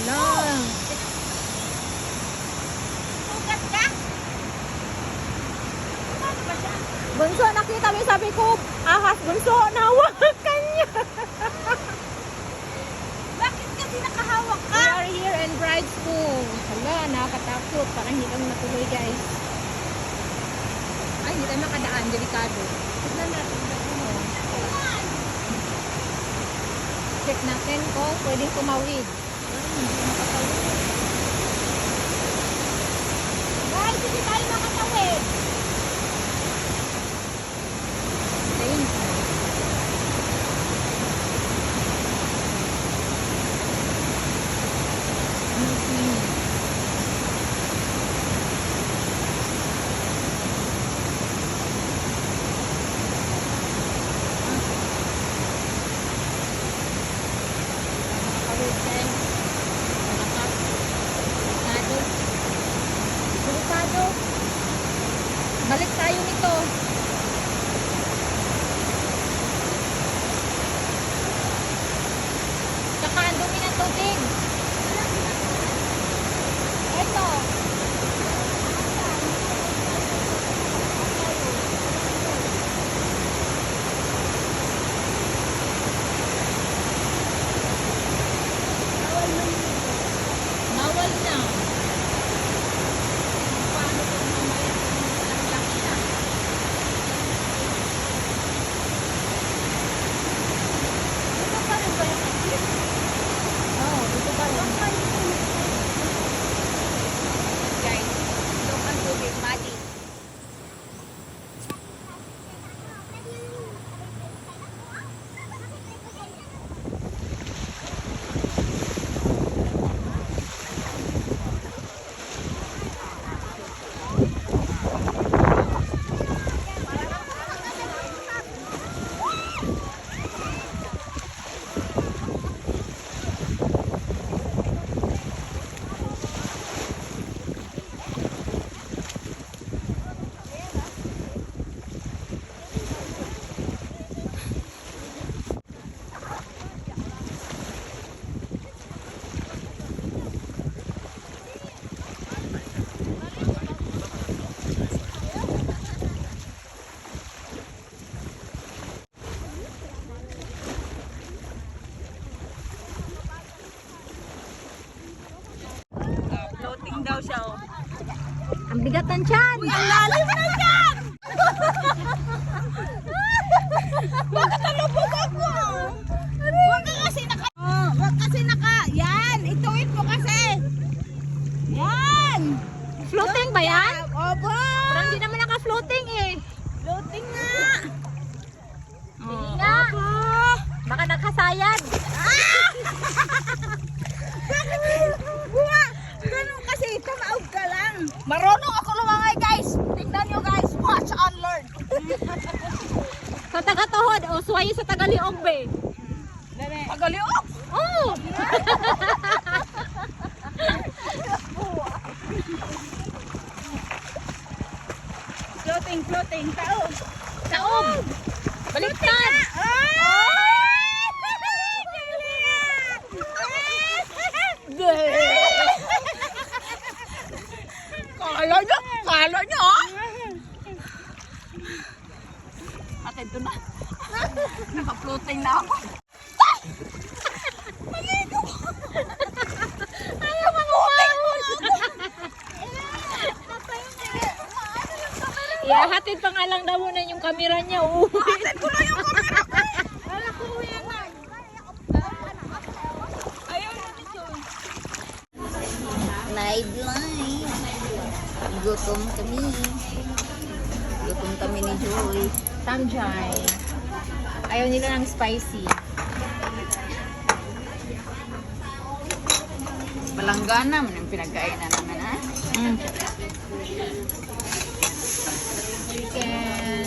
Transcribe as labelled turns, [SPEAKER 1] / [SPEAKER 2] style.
[SPEAKER 1] lang.
[SPEAKER 2] Sugat ka? Ano ba siya?
[SPEAKER 1] Bunso, nakita mo yung sabi ko, ahas, bunso, nahawakan niya.
[SPEAKER 2] Bakit kasi nakahawak
[SPEAKER 1] We
[SPEAKER 2] ka?
[SPEAKER 1] are here in Bride School. Hala, nakakatakot. Parang hindi kami natuloy, guys. Ay, hindi tayo makadaan. Delikado. Tignan natin. Check natin kung pwedeng tumawid.
[SPEAKER 2] Guys, hindi tayo makatawid.
[SPEAKER 1] Ayun. Balik tayo nito. Tsaka ang dumi ng tubig. Ito. Bawal na. Paano kung mamaya laki na?
[SPEAKER 2] Ito pa rin ba yung kapit?
[SPEAKER 1] Oo, dito pa rin.
[SPEAKER 2] Guys, ito ang tubig, mali. Floating daw siya, oh.
[SPEAKER 1] Ang bigat ng tiyan.
[SPEAKER 2] Uy, ang lalim na yan! Bakit nalubog ako? Huwag ka kasi naka... Oh, huwag kasi naka... Yan! Ituwid mo kasi! Yan!
[SPEAKER 1] Floating ba yan?
[SPEAKER 2] Opo!
[SPEAKER 1] Parang hindi naman naka-floating eh.
[SPEAKER 2] Floating nga!
[SPEAKER 1] Sige nga. Baka nakasayad.
[SPEAKER 2] Buwa! Ganun kasi, tumaog ka lang. Marunong ako lumangay, guys. Tingnan nyo, guys. Watch and learn.
[SPEAKER 1] Sa taga-tuhod, o suwayo sa taga-liog be.
[SPEAKER 2] Pagaliok!
[SPEAKER 1] Oh!
[SPEAKER 2] Floating, floating. Taog.
[SPEAKER 1] Taog! Baliktad!
[SPEAKER 2] Kala nyo, ah! Atin to na. Naka-floating na ako.
[SPEAKER 1] Ayaw manguhawon! Ihahatid pa nga lang daw na yung kamera niya.
[SPEAKER 2] Atin ko na yung camera ko.
[SPEAKER 1] Wala ko yan.
[SPEAKER 2] Ayaw na nito.
[SPEAKER 3] Live. Gutom kami. Gutom kami ni Joy.
[SPEAKER 1] Tamjay. Ayaw nila ng spicy.
[SPEAKER 3] Palanggana man yung pinagkainan naman, ha?
[SPEAKER 1] Chicken.